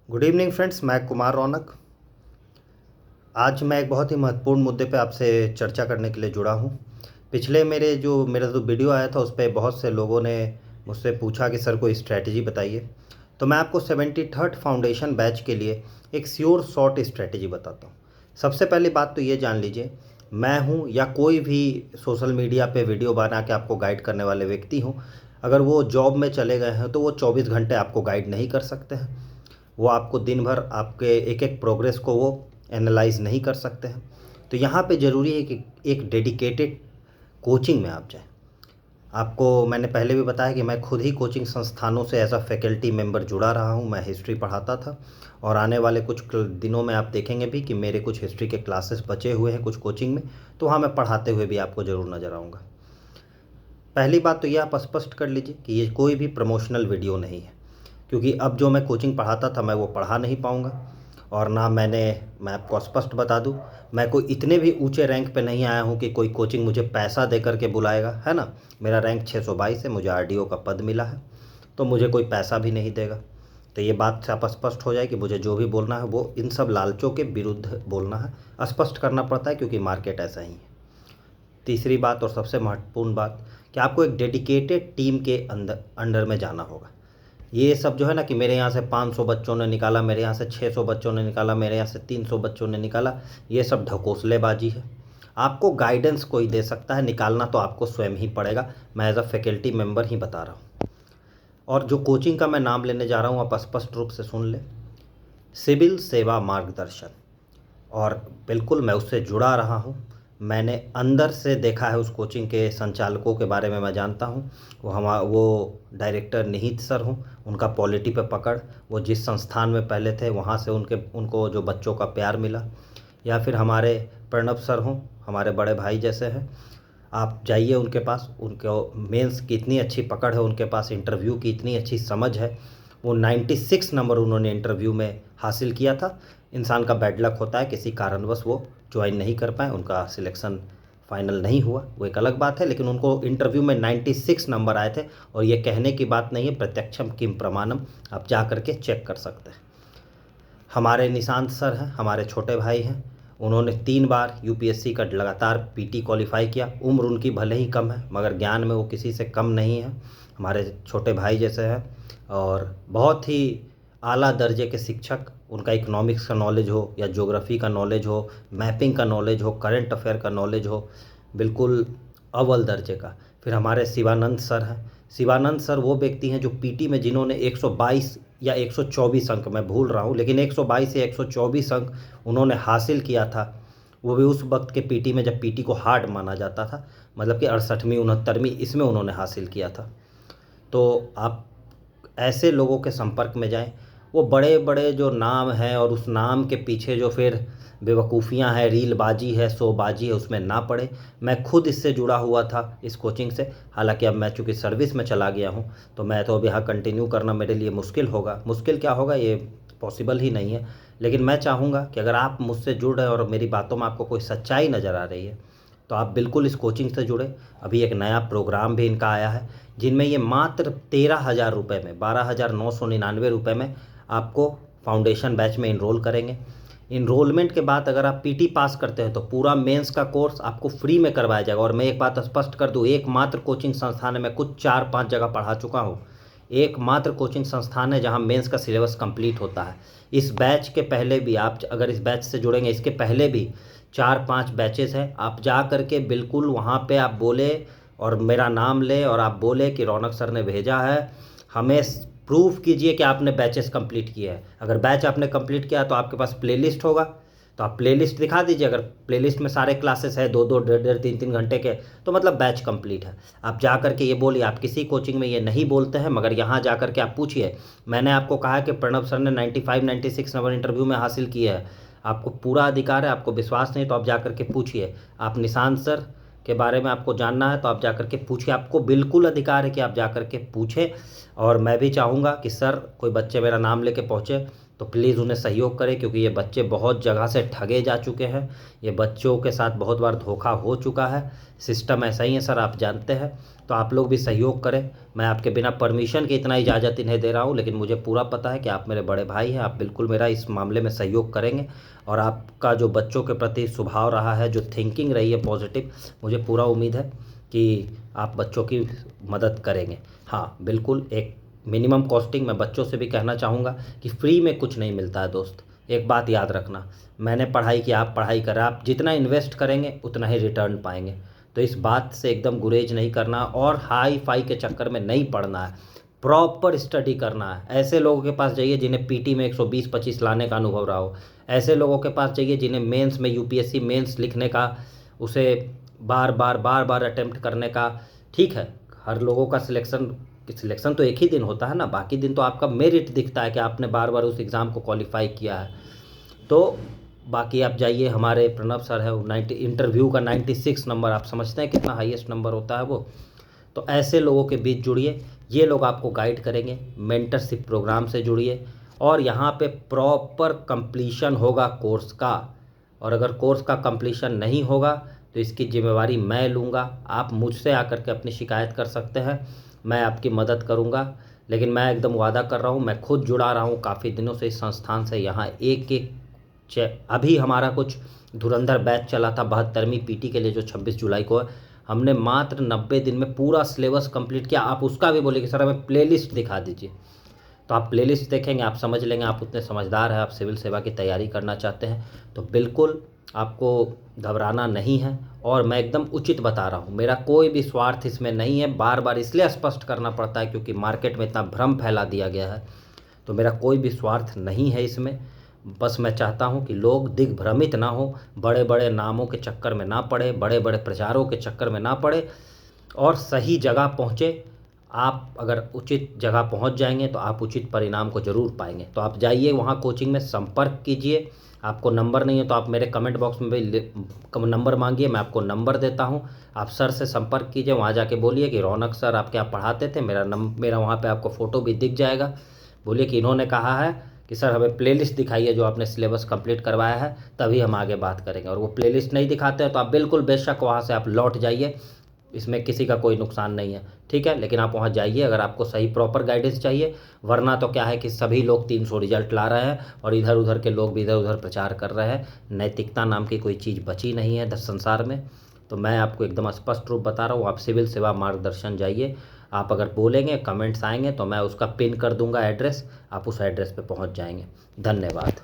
Good evening friends, मैं कुमार रौनक। आज मैं एक बहुत ही महत्वपूर्ण मुद्दे पे आपसे चर्चा करने के लिए जुड़ा हूँ। पिछले मेरा जो वीडियो आया था उस पे बहुत से लोगों ने मुझसे पूछा कि सर कोई स्ट्रैटेजी बताइए। तो मैं आपको 73rd फाउंडेशन बैच के लिए एक श्योर शॉर्ट स्ट्रैटेजी बताता हूँ। सबसे पहली बात तो ये जान लीजिए, मैं हूँ या कोई भी सोशल मीडिया पे वीडियो बना के आपको गाइड करने वाले व्यक्ति हूँ, अगर वो जॉब में चले गए हैं तो वो 24 घंटे आपको गाइड नहीं कर सकते हैं। वो आपको दिन भर आपके एक एक प्रोग्रेस को वो एनालाइज नहीं कर सकते हैं। तो यहाँ पे ज़रूरी है कि एक डेडिकेटेड कोचिंग में आप जाएं। आपको मैंने पहले भी बताया कि मैं खुद ही कोचिंग संस्थानों से एज अ फैकल्टी मेंबर जुड़ा रहा हूँ। मैं हिस्ट्री पढ़ाता था और आने वाले कुछ दिनों में आप देखेंगे भी कि मेरे कुछ हिस्ट्री के क्लासेस बचे हुए हैं कुछ कोचिंग में, तो वहाँ मैं पढ़ाते हुए भी आपको ज़रूर नज़र आऊँगा। पहली बात तो ये आप स्पष्ट कर लीजिए कि ये कोई भी प्रमोशनल वीडियो नहीं है, क्योंकि अब जो मैं कोचिंग पढ़ाता था मैं वो पढ़ा नहीं पाऊँगा। और ना मैं आपको स्पष्ट बता दूँ, मैं कोई इतने भी ऊंचे रैंक पे नहीं आया हूँ कि कोई कोचिंग मुझे पैसा दे करके बुलाएगा, है ना। मेरा रैंक 622 है, मुझे आरडीओ का पद मिला है, तो मुझे कोई पैसा भी नहीं देगा। तो ये बात से आप स्पष्ट हो जाए कि मुझे जो भी बोलना है वो इन सब लालचों के विरुद्ध बोलना है, स्पष्ट करना पड़ता है क्योंकि मार्केट ऐसा ही है। तीसरी बात और सबसे महत्वपूर्ण बात कि आपको एक डेडिकेटेड टीम के अंडर में जाना होगा। ये सब जो है ना कि मेरे यहाँ से 500 बच्चों ने निकाला, मेरे यहाँ से 600 बच्चों ने निकाला, मेरे यहाँ से 300 बच्चों ने निकाला, ये सब ढकोसलेबाजी है। आपको गाइडेंस कोई दे सकता है, निकालना तो आपको स्वयं ही पड़ेगा। मैं एज अ फैकल्टी मेंबर ही बता रहा हूँ। और जो कोचिंग का मैं नाम लेने जा रहा हूँ आप स्पष्ट रूप से सुन लें, सिविल सेवा मार्गदर्शन। और बिल्कुल मैं उससे जुड़ा रहा हूँ। मैंने अंदर से देखा है, उस कोचिंग के संचालकों के बारे में मैं जानता हूँ। वो डायरेक्टर निहित सर हूँ, उनका पॉलिटी पे पकड़, वो जिस संस्थान में पहले थे वहाँ से उनको जो बच्चों का प्यार मिला, या फिर हमारे प्रणब सर हों, हमारे बड़े भाई जैसे हैं। आप जाइए उनके पास, उनको मेंस की इतनी अच्छी पकड़ है, उनके पास इंटरव्यू की इतनी अच्छी समझ है। वो 96 नंबर उन्होंने इंटरव्यू में हासिल किया था। इंसान का बैड लक होता है, किसी कारणवश वो ज्वाइन नहीं कर पाए, उनका सिलेक्शन फाइनल नहीं हुआ, वो एक अलग बात है। लेकिन उनको इंटरव्यू में 96 नंबर आए थे। और ये कहने की बात नहीं है, प्रत्यक्षम किम प्रमाणम, आप जा करके चेक कर सकते हैं। हमारे निशांत सर हैं, हमारे छोटे भाई हैं, उन्होंने 3 बार यूपीएससी का लगातार पीटी क्वालिफाई किया। उम्र उनकी भले ही कम है मगर ज्ञान में वो किसी से कम नहीं है, हमारे छोटे भाई जैसे हैं। और बहुत ही आला दर्जे के शिक्षक, उनका इकोनॉमिक्स का नॉलेज हो या ज्योग्राफी का नॉलेज हो, मैपिंग का नॉलेज हो, करंट अफेयर का नॉलेज हो, बिल्कुल अव्वल दर्जे का। फिर हमारे शिवानंद सर हैं। शिवानंद सर वो व्यक्ति हैं जो पीटी में जिन्होंने 122 या 124 अंक, मैं भूल रहा हूँ, लेकिन 122 या 124 अंक उन्होंने हासिल किया था। वो भी उस वक्त के पीटी में जब पीटी को हार्ड माना जाता था, मतलब कि 68वीं 69वीं इसमें उन्होंने हासिल किया था। तो आप ऐसे लोगों के संपर्क में जाएं। वो बड़े बड़े जो नाम हैं और उस नाम के पीछे जो फिर बेवकूफ़ियाँ हैं, रीलबाजी है, शोबाजी है, उसमें ना पड़े। मैं खुद इससे जुड़ा हुआ था इस कोचिंग से। हालांकि अब मैं चूँकि सर्विस में चला गया हूँ तो मैं तो अब यहाँ कंटिन्यू करना मेरे लिए मुश्किल होगा। मुश्किल क्या होगा, ये पॉसिबल ही नहीं है। लेकिन मैं चाहूँगा कि अगर आप मुझसे जुड़ रहे हैं और मेरी बातों में आपको कोई सच्चाई नज़र आ रही है तो आप बिल्कुल इस कोचिंग से जुड़े। अभी एक नया प्रोग्राम भी इनका आया है जिनमें ये मात्र 13,000 रुपये में, 12,999 रुपये में आपको फाउंडेशन बैच में इनरोल करेंगे। इनरोलमेंट के बाद अगर आप पीटी पास करते हैं तो पूरा मेंस का कोर्स आपको फ्री में करवाया जाएगा। और मैं एक बात स्पष्ट कर दूं, एकमात्र कोचिंग संस्थान है, मैं कुछ 4-5 जगह पढ़ा चुका हूं, एकमात्र कोचिंग संस्थान है जहां मेंस का सिलेबस कंप्लीट होता है। इस बैच के पहले भी आप अगर इस बैच से जुड़ेंगे, इसके पहले भी 4-5 बैचेस हैं। आप जा करके बिल्कुल वहाँ पे आप बोले और मेरा नाम ले और आप बोले कि रौनक सर ने भेजा है, हमें प्रूफ कीजिए कि आपने बैचेस कंप्लीट किए हैं। अगर बैच आपने कंप्लीट किया तो आपके पास प्लेलिस्ट होगा, तो आप प्लेलिस्ट दिखा दीजिए। अगर प्लेलिस्ट में सारे क्लासेस है 2-2, 1.5-1.5, 3-3 घंटे के, तो मतलब बैच कंप्लीट है। आप जा करके ये बोलिए, आप किसी कोचिंग में ये नहीं बोलते हैं मगर यहाँ जा करके आप पूछिए। मैंने आपको कहा कि प्रणब सर ने 95-96 नंबर इंटरव्यू में हासिल किया है, आपको पूरा अधिकार है। आपको विश्वास नहीं तो आप जा करके पूछिए। आप निशांत सर के बारे में आपको जानना है तो आप जा करके पूछिए, आपको बिल्कुल अधिकार है कि आप जा करके पूछें। और मैं भी चाहूँगा कि सर कोई बच्चे मेरा नाम लेके पहुँचे तो प्लीज़ उन्हें सहयोग करें, क्योंकि ये बच्चे बहुत जगह से ठगे जा चुके हैं। ये बच्चों के साथ बहुत बार धोखा हो चुका है। सिस्टम ऐसा ही है सर, आप जानते हैं। तो आप लोग भी सहयोग करें। मैं आपके बिना परमिशन के इतना इजाज़त इन्हें दे रहा हूँ, लेकिन मुझे पूरा पता है कि आप मेरे बड़े भाई हैं। आप बिल्कुल मेरा इस मामले में सहयोग करेंगे, और आपका जो बच्चों के प्रति स्वभाव रहा है, जो थिंकिंग रही है पॉजिटिव, मुझे पूरा उम्मीद है कि आप बच्चों की मदद करेंगे। हाँ बिल्कुल, एक मिनिमम कॉस्टिंग मैं बच्चों से भी कहना चाहूँगा कि फ्री में कुछ नहीं मिलता है दोस्त। एक बात याद रखना, मैंने पढ़ाई की, आप पढ़ाई करें, आप जितना इन्वेस्ट करेंगे उतना ही रिटर्न पाएंगे। तो इस बात से एकदम गुरेज नहीं करना, और हाई फाई के चक्कर में नहीं पढ़ना है। प्रॉपर स्टडी करना है। ऐसे लोगों के पास जाइए जिन्हें पीटी में 120-25 लाने का अनुभव रहा हो। ऐसे लोगों के पास जाइए जिन्हें मेंस में, यूपीएससी मेंस लिखने का, उसे बार बार अटेम्प्ट करने का, ठीक है, हर लोगों का सिलेक्शन तो एक ही दिन होता है ना, बाकी दिन तो आपका मेरिट दिखता है कि आपने बार बार उस एग्ज़ाम को क्वालिफाई किया है। तो बाकी आप जाइए, हमारे प्रणव सर है, 90 इंटरव्यू का 96 नंबर, आप समझते हैं कितना हाईएस्ट नंबर होता है वो। तो ऐसे लोगों के बीच जुड़िए, ये लोग आपको गाइड करेंगे। मेंटरशिप प्रोग्राम से जुड़िए, और यहाँ पे प्रॉपर कंप्लीशन होगा कोर्स का। और अगर कोर्स का कंप्लीशन नहीं होगा तो इसकी जिम्मेवारी मैं लूँगा। आप मुझसे आकर के अपनी शिकायत कर सकते हैं, मैं आपकी मदद करूँगा। लेकिन मैं एकदम वादा कर रहा हूँ, मैं खुद जुड़ा रहा हूँ काफ़ी दिनों से इस संस्थान से। यहाँ एक अभी हमारा कुछ धुरंधर बैच चला था 72वीं पीटी के लिए, जो 26 जुलाई को है। हमने मात्र 90 दिन में पूरा सिलेबस कंप्लीट किया। आप उसका भी बोले कि सर हमें प्लेलिस्ट दिखा दीजिए, तो आप प्लेलिस्ट देखेंगे, आप समझ लेंगे। आप उतने समझदार हैं, आप सिविल सेवा की तैयारी करना चाहते हैं, तो बिल्कुल आपको घबराना नहीं है। और मैं एकदम उचित बता रहा हूँ, मेरा कोई भी स्वार्थ इसमें नहीं है। बार बार इसलिए स्पष्ट करना पड़ता है क्योंकि मार्केट में इतना भ्रम फैला दिया गया है। तो मेरा कोई भी स्वार्थ नहीं है इसमें। बस मैं चाहता हूँ कि लोग दिग्भ्रमित ना हो, बड़े बड़े नामों के चक्कर में ना पड़े, बड़े बड़े प्रचारों के चक्कर में ना पड़े, और सही जगह पहुँचे। आप अगर उचित जगह पहुंच जाएंगे तो आप उचित परिणाम को ज़रूर पाएंगे। तो आप जाइए वहां कोचिंग में, संपर्क कीजिए। आपको नंबर नहीं है तो आप मेरे कमेंट बॉक्स में भी नंबर मांगिए, मैं आपको नंबर देता हूं। आप सर से संपर्क कीजिए, वहां जाके बोलिए कि रौनक सर आपके यहाँ पढ़ाते थे, मेरा वहाँ पे आपको फ़ोटो भी दिख जाएगा। बोलिए कि इन्होंने कहा है कि सर हमें प्लेलिस्ट दिखाइए जो आपने सिलेबस कंप्लीट करवाया है, तभी हम आगे बात करेंगे। और वो प्लेलिस्ट नहीं दिखाते हैं तो आप बिल्कुल बेशक वहाँ से आप लौट जाइए, इसमें किसी का कोई नुकसान नहीं है, ठीक है। लेकिन आप वहाँ जाइए अगर आपको सही प्रॉपर गाइडेंस चाहिए। वरना तो क्या है कि सभी लोग 300 रिजल्ट ला रहे हैं, और इधर उधर के लोग भी इधर उधर प्रचार कर रहे हैं। नैतिकता नाम की कोई चीज़ बची नहीं है संसार में। तो मैं आपको एकदम स्पष्ट रूप बता रहा हूँ, आप सिविल सेवा मार्गदर्शन जाइए। आप अगर बोलेंगे, कमेंट्स आएंगे, तो मैं उसका पिन कर दूंगा एड्रेस, आप उस एड्रेस पे पहुंच जाएंगे। धन्यवाद।